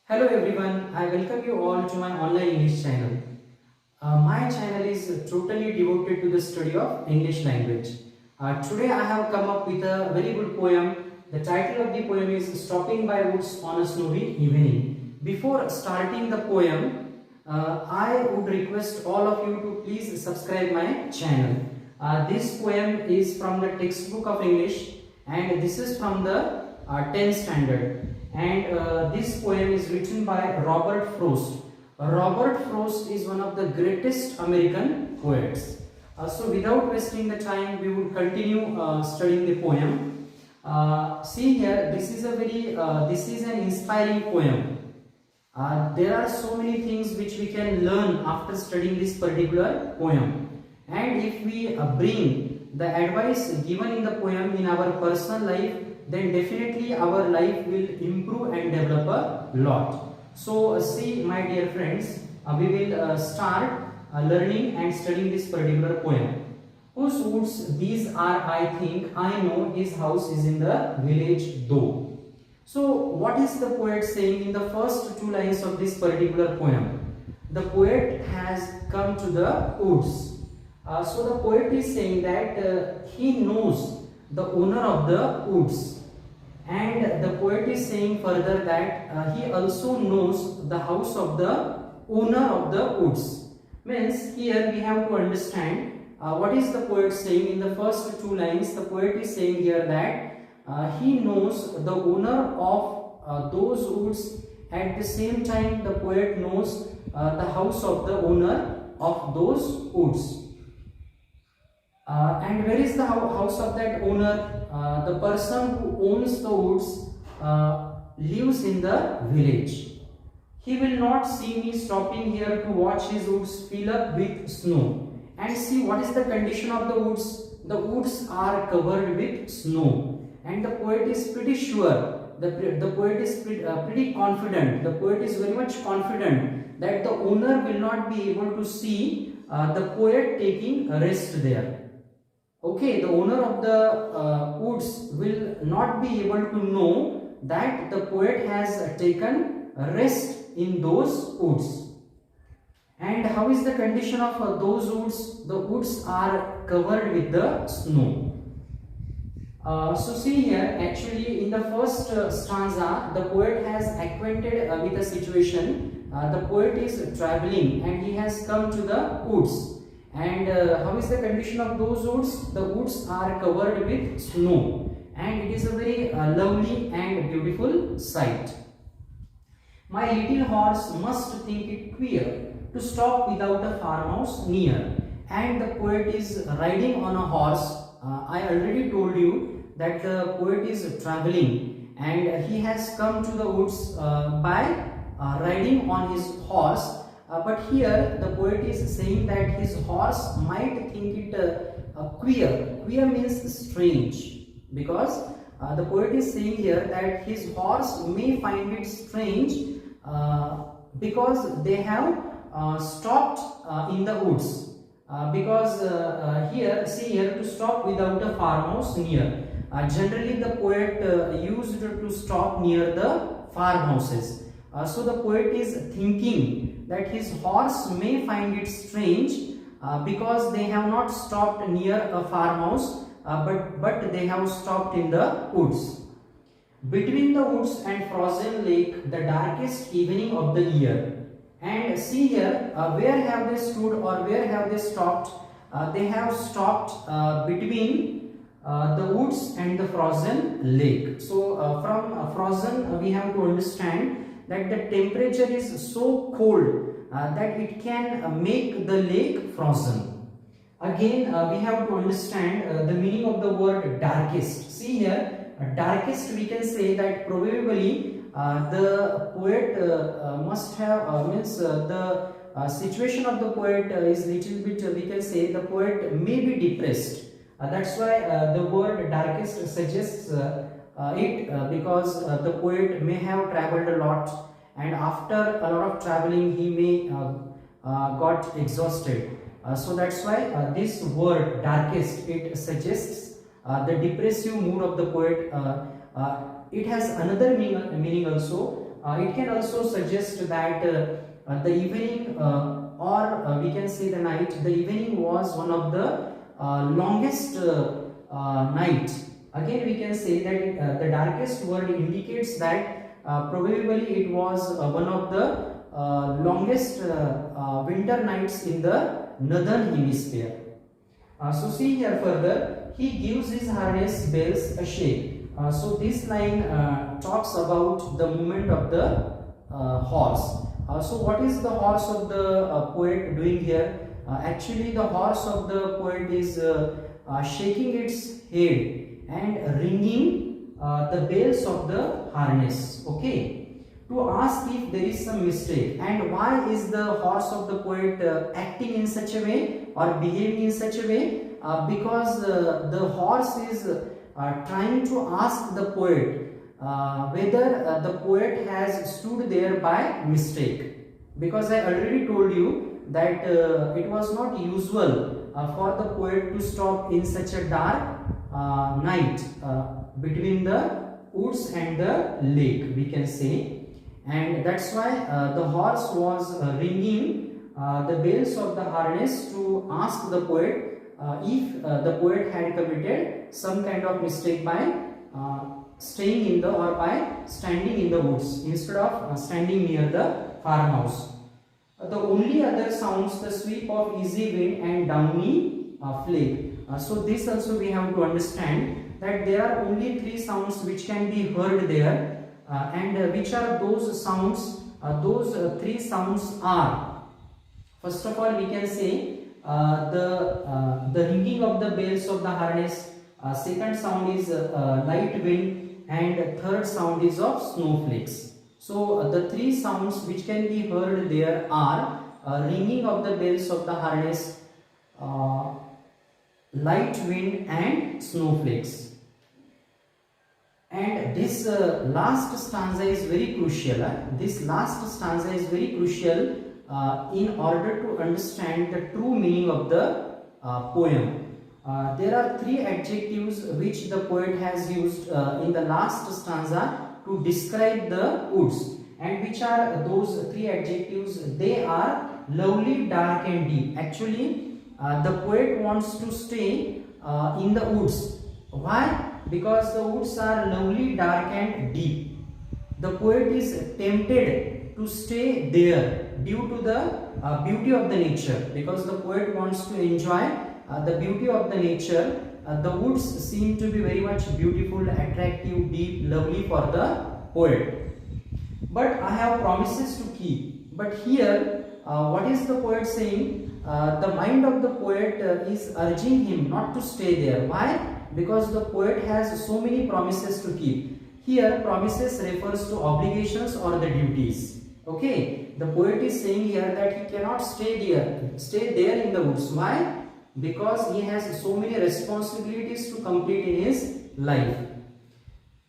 Hello everyone, I welcome you all to my online English channel. My channel is totally devoted to the study of English language. Today I have come up with a very good poem. The title of the poem is Stopping by Woods on a Snowy Evening. Before starting the poem, I would request all of you to please subscribe my channel. This poem is from the textbook of English and this is from the 10th standard. And this poem is written by Robert Frost. Robert Frost is one of the greatest American poets. So without wasting the time, we would continue studying the poem. See here, this is an inspiring poem. There are so many things which we can learn after studying this particular poem. And if we bring the advice given in the poem in our personal life, then definitely our life will improve and develop a lot. So see my dear friends, we will start learning and studying this particular poem. Whose woods these are, I think, I know his house is in the village though. So what is the poet saying in the first two lines of this particular poem? The poet has come to the woods. So the poet is saying that he knows the owner of the woods, and the poet is saying further that he also knows the house of the owner of the woods. Means here we have to understand what is the poet saying in the first two lines. The poet is saying here that he knows the owner of those woods. At the same time, the poet knows the house of the owner of those woods. And where is the house of that owner? The person who owns the woods lives in the village. He will not see me stopping here to watch his woods fill up with snow. And see, what is the condition of the woods? The woods are covered with snow. And the poet is pretty sure, the poet is pretty confident, the poet is very much confident that the owner will not be able to see the poet taking a rest there. Okay, the owner of the woods will not be able to know that the poet has taken rest in those woods. And how is the condition of those woods? The woods are covered with the snow. So see here, actually in the first stanza, the poet has acquainted with a situation. The poet is traveling and he has come to the woods. And how is the condition of those woods? The woods are covered with snow and it is a very lovely and beautiful sight. My little horse must think it queer to stop without a farmhouse near. And the poet is riding on a horse. I already told you that the poet is traveling and he has come to the woods by riding on his horse. But here the poet is saying that his horse might think it queer. Queer means strange, because the poet is saying here that his horse may find it strange because they have stopped in the woods. Because here, see here, to stop without a farmhouse near. Generally the poet used to stop near the farmhouses. So the poet is thinking that his horse may find it strange because they have not stopped near a farmhouse, but they have stopped in the woods. Between the woods and frozen lake, the darkest evening of the year. And see here, where have they stood or where have they stopped? They have stopped between the woods and the frozen lake. So from frozen we have to understand that the temperature is so cold that it can make the lake frozen. Again, we have to understand the meaning of the word darkest. See here, darkest, we can say that probably the poet must have means the situation of the poet is little bit, we can say the poet may be depressed. That's why the word darkest suggests because the poet may have traveled a lot, and after a lot of traveling he may got exhausted. So that's why this word darkest, it suggests the depressive mood of the poet. It has another meaning also. it can also suggest that the evening or we can say the night, the evening was one of the longest night. Again we can say that the darkest word indicates that probably it was one of the longest winter nights in the northern hemisphere. So see here further, he gives his harness bells a shake. So this line talks about the movement of the horse. So what is the horse of the poet doing here? Actually the horse of the poet is shaking its head and ringing the bells of the harness, okay, to ask if there is some mistake. And why is the horse of the poet acting in such a way or behaving in such a way? Because the horse is trying to ask the poet whether the poet has stood there by mistake. Because I already told you that it was not usual for the poet to stop in such a dark night between the woods and the lake, we can say, and that's why the horse was ringing the bells of the harness to ask the poet if the poet had committed some kind of mistake by staying in the or by standing in the woods instead of standing near the farmhouse. The only other sounds the sweep of easy wind and downy flake. So this also we have to understand that there are only three sounds which can be heard there, and which are those sounds? Those three sounds are, first of all we can say the ringing of the bells of the harness, second sound is light wind, and third sound is of snowflakes. So the three sounds which can be heard there are ringing of the bells of the harness, light wind and snowflakes. And this last stanza is very crucial. This last stanza is very crucial in order to understand the true meaning of the poem. There are three adjectives which the poet has used in the last stanza to describe the woods. And which are those three adjectives? They are lovely, dark and deep. Actually the poet wants to stay in the woods. Why? Because the woods are lovely, dark and deep. The poet is tempted to stay there due to the beauty of the nature, because the poet wants to enjoy the beauty of the nature. The woods seem to be very much beautiful, attractive, deep, lovely for the poet. But I have promises to keep. But here what is the poet saying? The mind of the poet is urging him not to stay there. Why? Because the poet has so many promises to keep. Here promises refers to obligations or the duties. Okay, the poet is saying here that he cannot stay there in the woods. Why? Because he has so many responsibilities to complete in his life.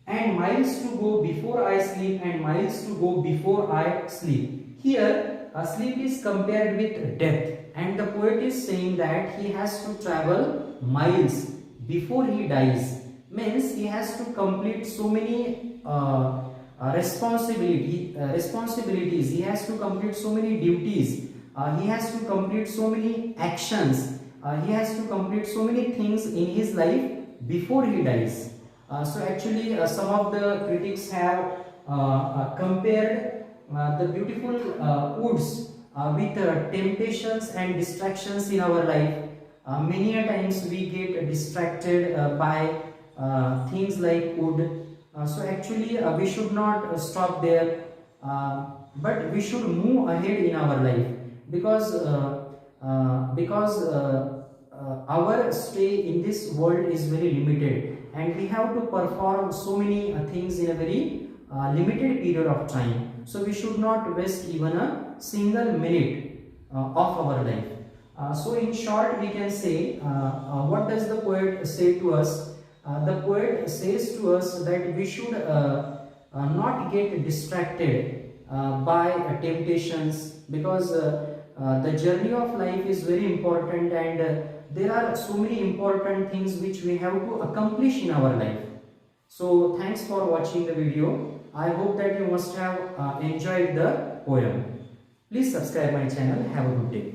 And miles to go before I sleep, and miles to go before I sleep. Here sleep is compared with death, and the poet is saying that he has to travel miles before he dies. Means he has to complete so many responsibilities. He has to complete so many duties. He has to complete so many actions. He has to complete so many things in his life before he dies. So actually some of the critics have compared the beautiful woods with temptations and distractions in our life. Many a times we get distracted by things like wood. So actually we should not stop there, but we should move ahead in our life, because our stay in this world is very limited, and we have to perform so many things in a very limited period of time. So we should not waste even a single minute of our life. So in short we can say, what does the poet say to us? The poet says to us that we should not get distracted by temptations, because the journey of life is very important, and there are so many important things which we have to accomplish in our life. So thanks for watching the video. I hope that you must have enjoyed the poem. Please subscribe my channel. Have a good day.